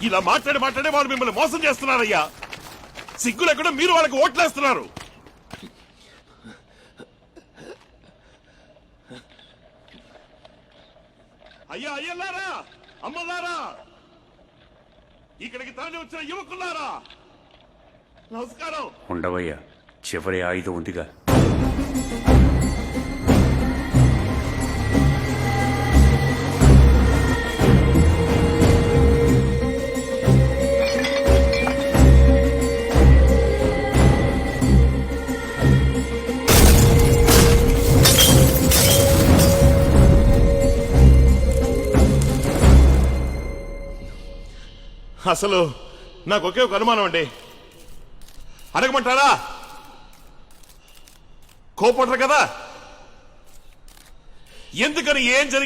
ఇలా మాట్లాడే వాళ్ళు మిమ్మల్ని మోసం చేస్తున్నారయ్యా. సిగ్గు లేకుండా మీరు వాళ్ళకి ఓట్లేస్తున్నారు. అయ్యా అయ్యల్లారా, అమ్మలారా, ఇక్కడికి తరలి వచ్చిన యువకులారా, నమస్కారం. ఉండవయ్యా, చివరి ఆయుధం ఉందిగా. అసలు నాకు ఒకే ఒక అనుమానం అండి. అడగమంటారా? కోపడరు కదా? ఎందుకని ఏం జరిగింది?